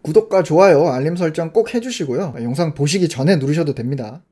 구독과 좋아요, 알림 설정 꼭 해주시고요. 영상 보시기 전에 누르셔도 됩니다.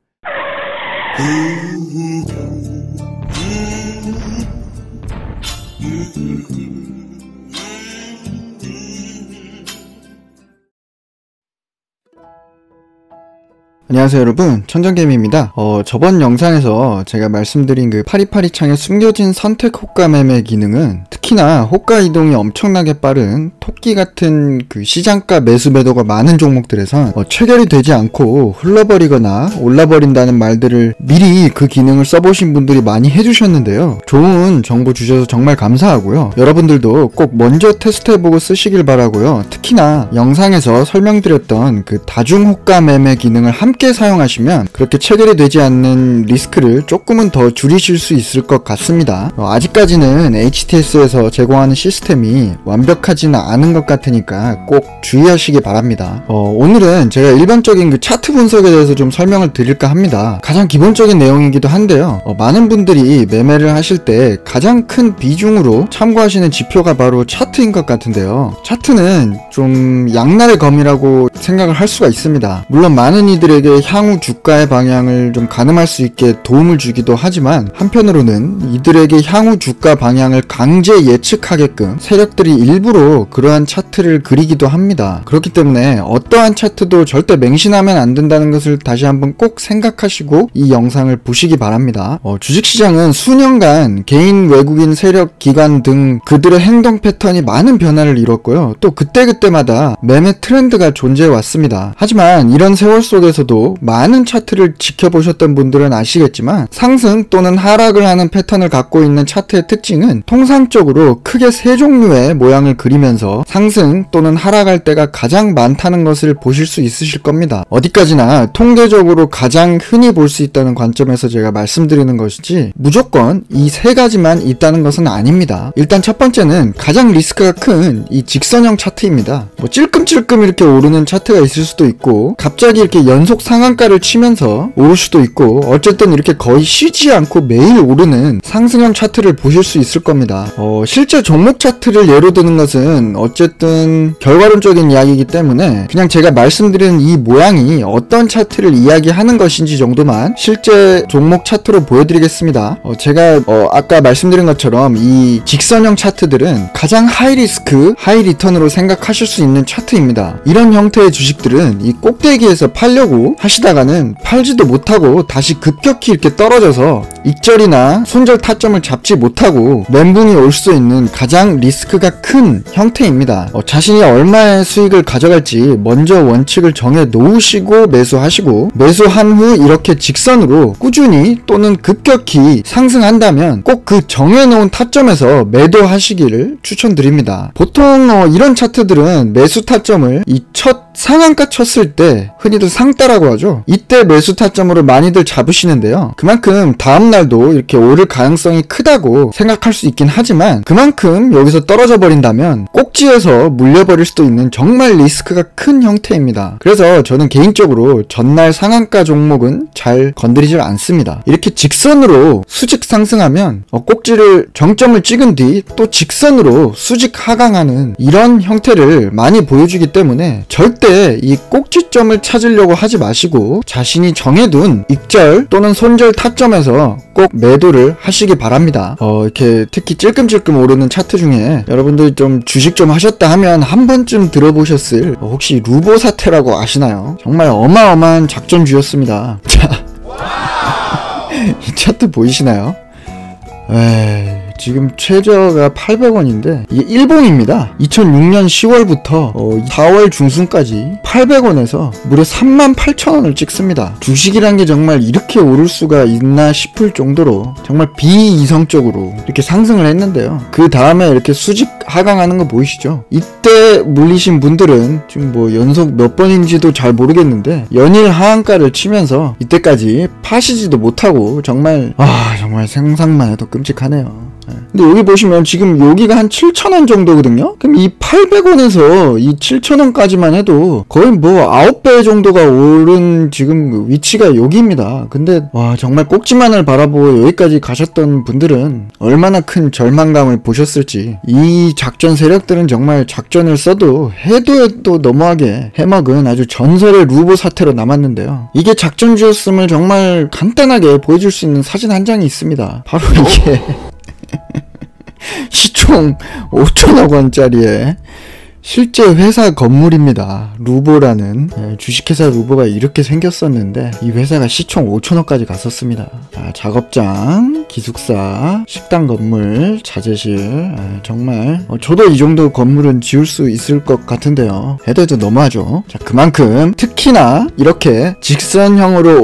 안녕하세요 여러분, 천정개미입니다. 저번 영상에서 제가 말씀드린 그 파리파리창의 숨겨진 선택 호가 매매 기능은 특히나 호가 이동이 엄청나게 빠른 토끼 같은 그 시장가 매수 매도가 많은 종목들에선 체결이 되지 않고 흘러버리거나 올라버린다는 말들을 미리 그 기능을 써보신 분들이 많이 해주셨는데요. 좋은 정보 주셔서 정말 감사하고요. 여러분들도 꼭 먼저 테스트해보고 쓰시길 바라고요. 특히나 영상에서 설명드렸던 그 다중 호가 매매 기능을 함께 사용하시면 그렇게 체결이 되지 않는 리스크를 조금은 더 줄이실 수 있을 것 같습니다. 아직까지는 HTS에서 제공하는 시스템이 완벽하지는 않은 것 같으니까 꼭 주의하시기 바랍니다. 오늘은 제가 일반적인 그 차트 분석에 대해서 좀 설명을 드릴까 합니다. 가장 기본적인 내용이기도 한데요. 많은 분들이 매매를 하실 때 가장 큰 비중으로 참고하시는 지표가 바로 차트인 것 같은데요. 차트는 좀 양날의 검이라고 생각을 할 수가 있습니다. 물론 많은 이들에게 향후 주가의 방향을 좀 가늠할 수 있게 도움을 주기도 하지만 한편으로는 이들에게 향후 주가 방향을 강제 예측하게끔 세력들이 일부러 그러한 차트를 그리기도 합니다. 그렇기 때문에 어떠한 차트도 절대 맹신하면 안 된다는 것을 다시 한번 꼭 생각하시고 이 영상을 보시기 바랍니다. 주식시장은 수년간 개인, 외국인, 세력, 기관 등 그들의 행동 패턴이 많은 변화를 이뤘고요. 또 그때그때마다 매매 트렌드가 존재해 왔습니다. 하지만 이런 세월 속에서도 많은 차트를 지켜보셨던 분들은 아시겠지만 상승 또는 하락을 하는 패턴을 갖고 있는 차트의 특징은 통상적으로 크게 세 종류의 모양을 그리면서 상승 또는 하락할 때가 가장 많다는 것을 보실 수 있으실 겁니다. 어디까지나 통계적으로 가장 흔히 볼 수 있다는 관점에서 제가 말씀드리는 것이지 무조건 이 세 가지만 있다는 것은 아닙니다. 일단 첫 번째는 가장 리스크가 큰 이 직선형 차트입니다. 찔끔찔끔 이렇게 오르는 차트가 있을 수도 있고 갑자기 이렇게 연속 상한가를 치면서 오를 수도 있고 어쨌든 이렇게 거의 쉬지 않고 매일 오르는 상승형 차트를 보실 수 있을 겁니다. 실제 종목 차트를 예로 드는 것은 어쨌든 결과론적인 이야기이기 때문에 그냥 제가 말씀드리는 이 모양이 어떤 차트를 이야기하는 것인지 정도만 실제 종목 차트로 보여드리겠습니다. 제가 아까 말씀드린 것처럼 이 직선형 차트들은 가장 하이 리스크, 하이 리턴으로 생각하실 수 있는 차트입니다. 이런 형태의 주식들은 이 꼭대기에서 팔려고 하시다가는 팔지도 못하고 다시 급격히 이렇게 떨어져서 익절이나 손절 타점을 잡지 못하고 멘붕이 올 수 있는 가장 리스크가 큰 형태입니다. 자신이 얼마의 수익을 가져갈지 먼저 원칙을 정해 놓으시고 매수하시고 매수한 후 이렇게 직선으로 꾸준히 또는 급격히 상승한다면 꼭 그 정해놓은 타점에서 매도하시기를 추천드립니다. 보통 이런 차트들은 매수 타점을 이 첫 상한가 쳤을 때 흔히들 상따라고 하죠. 이때 매수 타점으로 많이들 잡으시는데요. 그만큼 다음날도 이렇게 오를 가능성이 크다고 생각할 수 있긴 하지만 그만큼 여기서 떨어져 버린다면 꼭지에서 물려버릴 수도 있는 정말 리스크가 큰 형태입니다. 그래서 저는 개인적으로 전날 상한가 종목은 잘 건드리질 않습니다. 이렇게 직선으로 수직 상승하면 꼭지를 정점을 찍은 뒤 또 직선으로 수직 하강하는 이런 형태를 많이 보여주기 때문에 절대 이 꼭지점을 찾으려고 하지 마시고 자신이 정해둔 익절 또는 손절 타점에서 꼭 매도를 하시기 바랍니다. 이렇게 특히 찔끔찔끔 오르는 차트 중에 여러분들 좀 주식 좀 하셨다 하면 한 번쯤 들어보셨을 혹시 루보 사태라고 아시나요? 정말 어마어마한 작전주였습니다. 자, 이 차트 보이시나요? 지금 최저가 800원인데 이게 일봉입니다. 2006년 10월부터 4월 중순까지 800원에서 무려 38,000원을 찍습니다. 주식이란 게 정말 이렇게 오를 수가 있나 싶을 정도로 정말 비이성적으로 이렇게 상승을 했는데요. 그 다음에 이렇게 수직 하강하는 거 보이시죠? 이때 물리신 분들은 지금 연속 몇 번인지도 잘 모르겠는데 연일 하한가를 치면서 이때까지 파시지도 못하고 정말 생각만 해도 끔찍하네요. 근데 여기 보시면 지금 여기가 한 7,000원 정도거든요. 그럼 이 800원에서 이 7,000원까지만 해도 거의 뭐 9배 정도가 오른 지금 위치가 여기입니다. 근데 와, 정말 꼭지만을 바라보고 여기까지 가셨던 분들은 얼마나 큰 절망감을 보셨을지. 이 작전 세력들은 정말 작전을 써도 해도 너무하게 해먹은 아주 전설의 루보 사태로 남았는데요. 이게 작전주였음을 정말 간단하게 보여줄 수 있는 사진 한 장이 있습니다. 바로 이게 시총 5천억 원짜리에 실제 회사 건물입니다. 루보라는 주식회사 루보가 이렇게 생겼었는데 이 회사가 시총 5천억까지 갔었습니다. 작업장, 기숙사, 식당 건물, 자재실, 정말 저도 이 정도 건물은 지을 수 있을 것 같은데요. 해도 너무하죠. 자, 그만큼 특히나 이렇게 직선형으로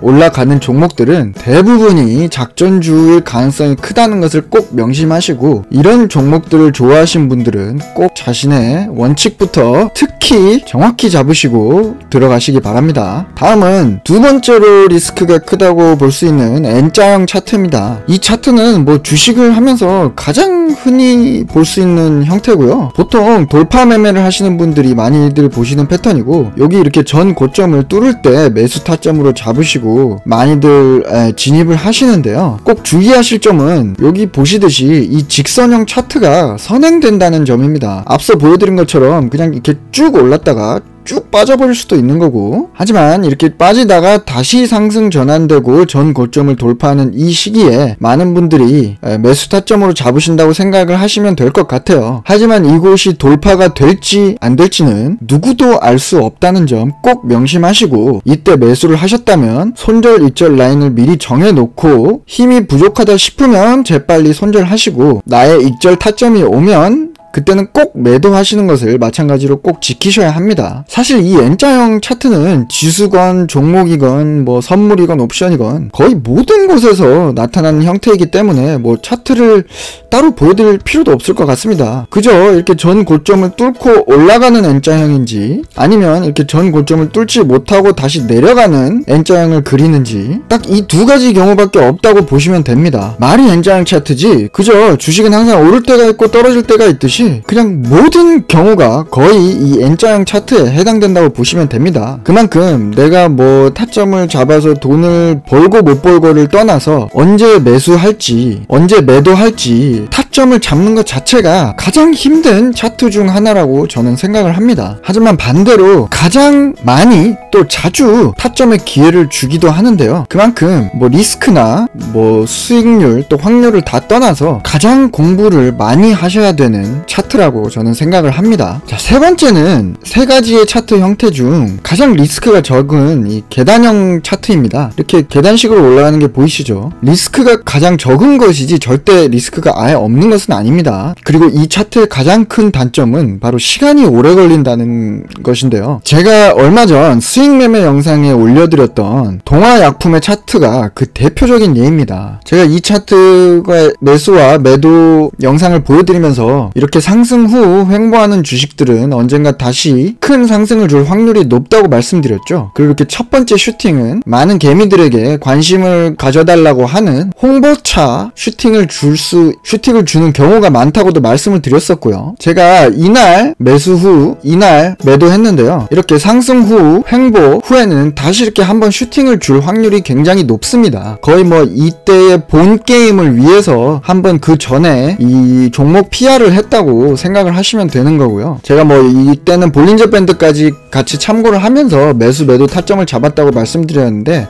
올라가는 종목들은 대부분이 작전주일 가능성이 크다는 것을 꼭 명심하시고, 이런 종목들을 좋아하신 분들은 꼭 자신의 원칙부터 특히 정확히 잡으시고 들어가시기 바랍니다. 다음은 두 번째로 리스크가 크다고 볼 수 있는 N자형 차트입니다. 이 차트는 뭐 주식을 하면서 가장 흔히 볼 수 있는 형태고요. 보통 돌파 매매를 하시는 분들이 많이들 보시는 패턴이고, 여기 이렇게 전 고점을 뚫을 때 매수 타점으로 잡으시고 많이들 진입을 하시는데요. 꼭 주의하실 점은 여기 보시듯이 이 직선형 차트가 선행된다는 점입니다. 앞서 보여드린 것처럼 그냥 이렇게 쭉 올랐다가 쭉 빠져버릴 수도 있는 거고, 하지만 이렇게 빠지다가 다시 상승 전환되고 전 고점을 돌파하는 이 시기에 많은 분들이 매수 타점으로 잡으신다고 생각을 하시면 될 것 같아요. 하지만 이곳이 돌파가 될지 안 될지는 누구도 알 수 없다는 점 꼭 명심하시고, 이때 매수를 하셨다면 손절 익절 라인을 미리 정해놓고 힘이 부족하다 싶으면 재빨리 손절하시고, 나의 익절 타점이 오면 그때는 꼭 매도하시는 것을 마찬가지로 꼭 지키셔야 합니다. 사실 이 N자형 차트는 지수건 종목이건 뭐 선물이건 옵션이건 거의 모든 곳에서 나타나는 형태이기 때문에 뭐 차트를 따로 보여드릴 필요도 없을 것 같습니다. 그저 이렇게 전 고점을 뚫고 올라가는 N자형인지, 아니면 이렇게 전 고점을 뚫지 못하고 다시 내려가는 N자형을 그리는지, 딱 이 두 가지 경우밖에 없다고 보시면 됩니다. 말이 N자형 차트지, 그저 주식은 항상 오를 때가 있고 떨어질 때가 있듯이 그냥 모든 경우가 거의 이 N자형 차트에 해당된다고 보시면 됩니다. 그만큼 내가 뭐 타점을 잡아서 돈을 벌고 못 벌고를 떠나서 언제 매수할지 언제 매도할지 타점을 잡는 것 자체가 가장 힘든 차트 중 하나라고 저는 생각을 합니다. 하지만 반대로 가장 많이 또 자주 타점의 기회를 주기도 하는데요. 그만큼 뭐 리스크나 뭐 수익률 또 확률을 다 떠나서 가장 공부를 많이 하셔야 되는 차트라고 저는 생각을 합니다. 자, 세 번째는 세 가지의 차트 형태 중 가장 리스크가 적은 이 계단형 차트입니다. 이렇게 계단식으로 올라가는 게 보이시죠? 리스크가 가장 적은 것이지 절대 리스크가 아예 없는 것은 아닙니다. 그리고 이 차트의 가장 큰 단점은 바로 시간이 오래 걸린다는 것인데요. 제가 얼마 전 수익 매매 영상에 올려드렸던 동화약품의 차트가 그 대표적인 예입니다. 제가 이 차트가 매수와 매도 영상을 보여드리면서 이렇게 상승 후 횡보하는 주식들은 언젠가 다시 큰 상승을 줄 확률이 높다고 말씀드렸죠. 그리고 이렇게 첫 번째 슈팅은 많은 개미들에게 관심을 가져달라고 하는 홍보차 슈팅을 주는 경우가 많다고도 말씀을 드렸었고요. 제가 이날 매수 후 이날 매도했는데요. 이렇게 상승 후 횡보 후에는 다시 이렇게 한번 슈팅을 줄 확률이 굉장히 높습니다. 거의 뭐 이때의 본 게임을 위해서 한번 그 전에 이 종목 PR을 했다고 생각을 하시면 되는 거고요. 제가 뭐 이때는 볼린저 밴드까지 같이 참고를 하면서 매수 매도 타점을 잡았다고 말씀드렸는데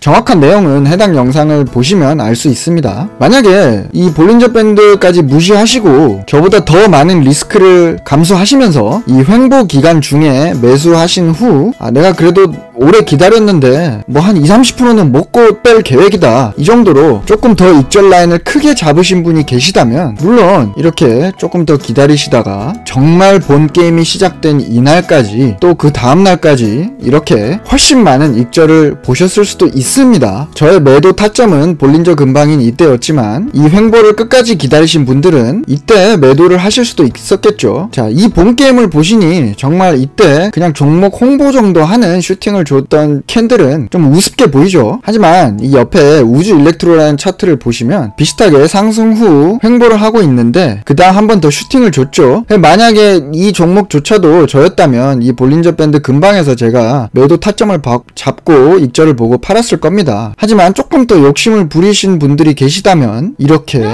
정확한 내용은 해당 영상을 보시면 알 수 있습니다. 만약에 이 볼린저 밴드까지 무시하시고 저보다 더 많은 리스크를 감수하시면서 이 횡보 기간 중에 매수하신 후 내가 그래도 오래 기다렸는데 뭐 한 20-30%는 먹고 뺄 계획이다, 이 정도로 조금 더 익절 라인을 크게 잡으신 분이 계시다면 물론 이렇게 조금 더 기다리시다가 정말 본 게임이 시작된 이날까지 또 그 다음날까지 이렇게 훨씬 많은 익절을 보셨을 수도 있습니다. 저의 매도 타점은 볼린저 근방인 이때였지만 이 횡보를 끝까지 기다리신 분들은 이때 매도를 하실 수도 있었겠죠. 자, 이 본 게임을 보시니 정말 이때 그냥 종목 홍보 정도 하는 슈팅을 줬던 캔들은 좀 우습게 보이죠. 하지만 이 옆에 우주 일렉트로라는 차트를 보시면 비슷하게 상승 후 횡보를 하고 있는데 그 다음 한 번 더 슈팅을 줬죠. 만약에 이 종목조차도 저였다면 이 볼린저 밴드 근방에서 제가 매도 타점을 잡고 익절을 보고 팔았을 겁니다. 하지만 조금 더 욕심을 부리신 분들이 계시다면 이렇게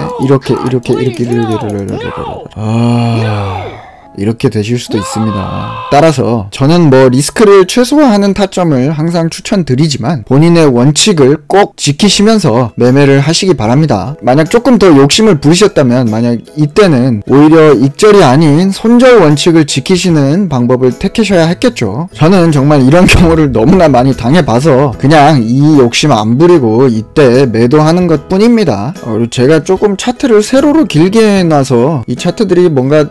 이렇게 되실 수도 있습니다. 따라서 저는 뭐 리스크를 최소화하는 타점을 항상 추천드리지만 본인의 원칙을 꼭 지키시면서 매매를 하시기 바랍니다. 만약 조금 더 욕심을 부리셨다면 만약 이때는 오히려 익절이 아닌 손절 원칙을 지키시는 방법을 택하셔야 했겠죠. 저는 정말 이런 경우를 너무나 많이 당해봐서 그냥 이 욕심 안 부리고 이때 매도하는 것 뿐입니다. 제가 조금 차트를 세로로 길게 해놔서 이 차트들이 뭔가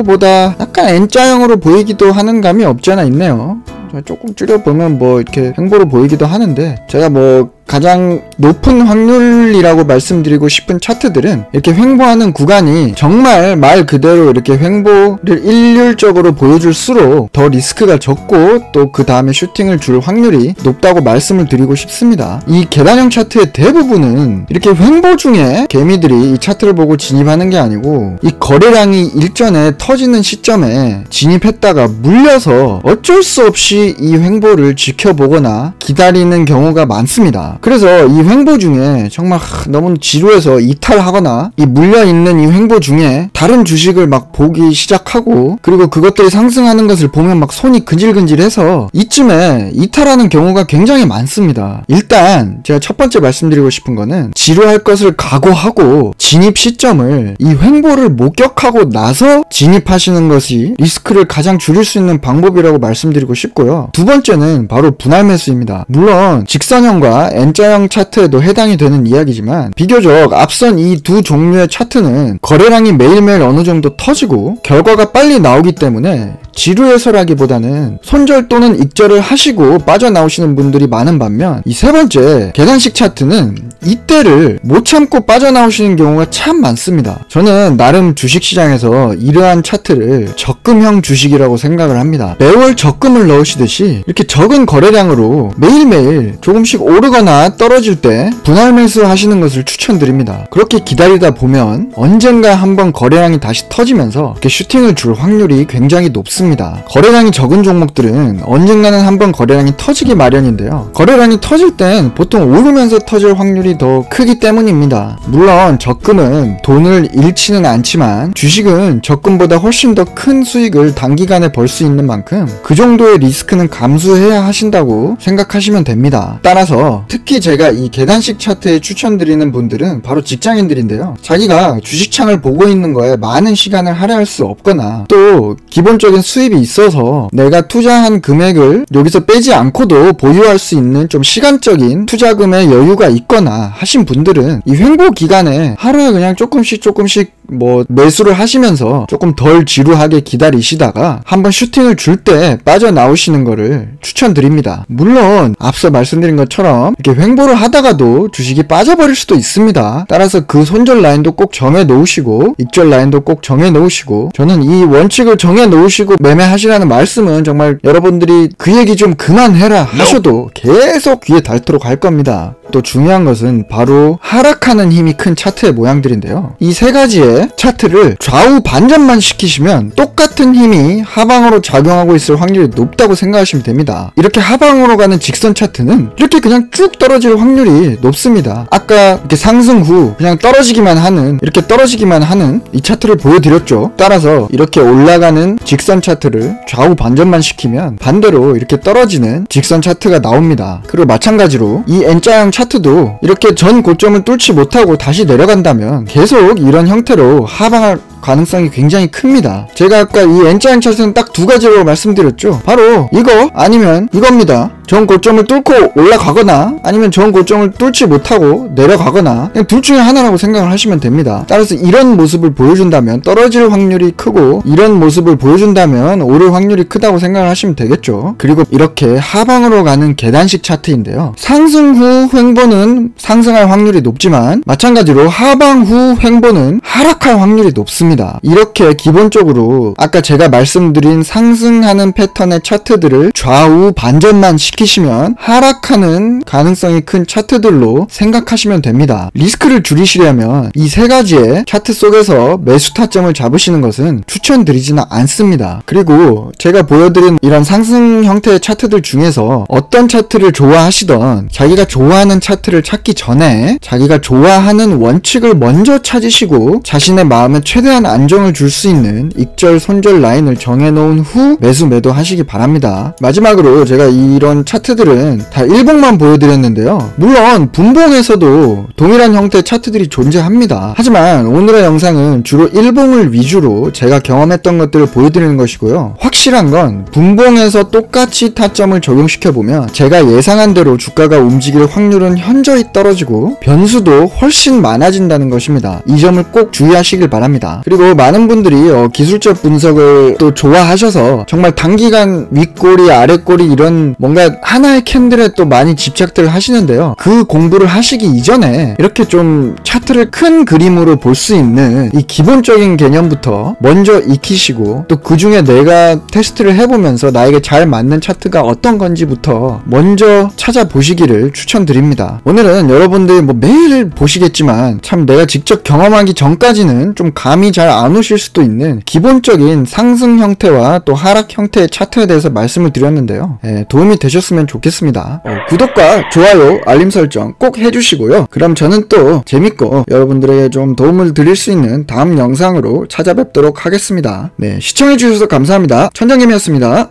보다 약간 N자형으로 보이기도 하는 감이 없지 않아 있네요. 조금 줄여보면 뭐 이렇게 횡보로 보이기도 하는데 제가 뭐 가장 높은 확률이라고 말씀드리고 싶은 차트들은 이렇게 횡보하는 구간이 정말 말 그대로 이렇게 횡보를 일률적으로 보여줄수록 더 리스크가 적고 또 그 다음에 슈팅을 줄 확률이 높다고 말씀을 드리고 싶습니다. 이 계단형 차트의 대부분은 이렇게 횡보 중에 개미들이 이 차트를 보고 진입하는 게 아니고 이 거래량이 일전에 터지는 시점에 진입했다가 물려서 어쩔 수 없이 이 횡보를 지켜보거나 기다리는 경우가 많습니다. 그래서 이 횡보 중에 정말 너무 지루해서 이탈하거나 이 물려있는 이 횡보 중에 다른 주식을 막 보기 시작하고 그리고 그것들이 상승하는 것을 보면 막 손이 근질근질해서 이쯤에 이탈하는 경우가 굉장히 많습니다. 일단 제가 첫 번째 말씀드리고 싶은 거는 지루할 것을 각오하고 진입 시점을 이 횡보를 목격하고 나서 진입하시는 것이 리스크를 가장 줄일 수 있는 방법이라고 말씀드리고 싶고요. 두 번째는 바로 분할 매수입니다. 물론 직선형과 N자형 차트에도 해당이 되는 이야기지만 비교적 앞선 이 두 종류의 차트는 거래량이 매일매일 어느 정도 터지고 결과가 빨리 나오기 때문에 지루해서라기보다는 손절 또는 익절을 하시고 빠져나오시는 분들이 많은 반면 이 세 번째 계단식 차트는 이때를 못 참고 빠져나오시는 경우가 참 많습니다. 저는 나름 주식시장에서 이러한 차트를 적금형 주식이라고 생각을 합니다. 매월 적금을 넣으시듯이 이렇게 적은 거래량으로 매일매일 조금씩 오르거나 떨어질 때 분할 매수 하시는 것을 추천드립니다. 그렇게 기다리다 보면 언젠가 한번 거래량이 다시 터지면서 이렇게 슈팅을 줄 확률이 굉장히 높습니다. 거래량이 적은 종목들은 언젠가는 한번 거래량이 터지기 마련인데요. 거래량이 터질 땐 보통 오르면서 터질 확률이 더 크기 때문입니다. 물론 적금은 돈을 잃지는 않지만 주식은 적금보다 훨씬 더 큰 수익을 단기간에 벌 수 있는 만큼 그 정도의 리스크는 감수해야 하신다고 생각하시면 됩니다. 따라서 특히 제가 이 계단식 차트에 추천드리는 분들은 바로 직장인들인데요. 자기가 주식창을 보고 있는 거에 많은 시간을 할애할 수 없거나 또 기본적인 수입이 있어서 내가 투자한 금액을 여기서 빼지 않고도 보유할 수 있는 좀 시간적인 투자금의 여유가 있거나 하신 분들은 이 횡보 기간에 하루에 그냥 조금씩 뭐 매수를 하시면서 조금 덜 지루하게 기다리시다가 한번 슈팅을 줄 때 빠져나오시는 거를 추천드립니다. 물론 앞서 말씀드린 것처럼 이렇게 횡보를 하다가도 주식이 빠져버릴 수도 있습니다. 따라서 그 손절 라인도 꼭 정해 놓으시고 익절 라인도 꼭 정해 놓으시고 저는 이 원칙을 정해 놓으시고 매매하시라는 말씀은 정말 여러분들이 그 얘기 좀 그만해라 하셔도 계속 귀에 닳도록 할 겁니다. 또 중요한 것은 바로 하락하는 힘이 큰 차트의 모양들인데요. 이 세 가지의 차트를 좌우 반전만 시키시면 똑같은 힘이 하방으로 작용하고 있을 확률이 높다고 생각하시면 됩니다. 이렇게 하방으로 가는 직선 차트는 이렇게 그냥 쭉 떨어질 확률이 높습니다. 아까 이렇게 상승 후 그냥 떨어지기만 하는 이 차트를 보여드렸죠. 따라서 이렇게 올라가는 직선 차트를 좌우 반전만 시키면 반대로 이렇게 떨어지는 직선 차트가 나옵니다. 그리고 마찬가지로 이 N자형 차트도 이렇게 전 고점을 뚫지 못하고 다시 내려간다면 계속 이런 형태로 하방할 가능성이 굉장히 큽니다. 제가 아까 이 N자형 차트는 딱 두 가지로 말씀드렸죠. 바로 이거 아니면 이겁니다. 전 고점을 뚫고 올라가거나 아니면 전 고점을 뚫지 못하고 내려가거나 그냥 둘 중에 하나라고 생각을 하시면 됩니다. 따라서 이런 모습을 보여준다면 떨어질 확률이 크고 이런 모습을 보여준다면 오를 확률이 크다고 생각을 하시면 되겠죠. 그리고 이렇게 하방으로 가는 계단식 차트인데요. 상승 후 횡보는 상승할 확률이 높지만 마찬가지로 하방 후 횡보는 하락할 확률이 높습니다. 이렇게 기본적으로 아까 제가 말씀드린 상승하는 패턴의 차트들을 좌우 반전만 시키시면 하락하는 가능성이 큰 차트들로 생각하시면 됩니다. 리스크를 줄이시려면 이 세 가지의 차트 속에서 매수 타점을 잡으시는 것은 추천드리지는 않습니다. 그리고 제가 보여드린 이런 상승 형태의 차트들 중에서 어떤 차트를 좋아하시던 자기가 좋아하는 차트를 찾기 전에 자기가 좋아하는 원칙을 먼저 찾으시고 자신의 마음에 최대한 안정을 줄 수 있는 익절 손절 라인을 정해놓은 후 매수 매도 하시기 바랍니다. 마지막으로 제가 이런 차트들은 다 일봉만 보여드렸는데요. 물론 분봉에서도 동일한 형태의 차트들이 존재합니다. 하지만 오늘의 영상은 주로 일봉을 위주로 제가 경험했던 것들을 보여드리는 것이고요. 확실한 건 분봉에서 똑같이 타점을 적용시켜보면 제가 예상한 대로 주가가 움직일 확률은 현저히 떨어지고 변수도 훨씬 많아진다는 것입니다. 이 점을 꼭 주의하시길 바랍니다. 그리고 많은 분들이 기술적 분석을 또 좋아하셔서 정말 단기간 윗꼬리 아랫꼬리 이런 뭔가 하나의 캔들에 또 많이 집착들 하시는데요. 그 공부를 하시기 이전에 이렇게 좀 차트를 큰 그림으로 볼 수 있는 이 기본적인 개념부터 먼저 익히시고 또 그 중에 내가 테스트를 해보면서 나에게 잘 맞는 차트가 어떤 건지부터 먼저 찾아보시기를 추천드립니다. 오늘은 여러분들이 뭐 매일 보시겠지만 참 내가 직접 경험하기 전까지는 좀 감이 잘 안 오실 수도 있는 기본적인 상승 형태와 또 하락 형태의 차트에 대해서 말씀을 드렸는데요. 도움이 되셨으면 좋겠습니다. 구독과 좋아요, 알림 설정 꼭 해주시고요. 그럼 저는 또 재밌고 여러분들에게 좀 도움을 드릴 수 있는 다음 영상으로 찾아뵙도록 하겠습니다. 네, 시청해주셔서 감사합니다. 천장님이었습니다.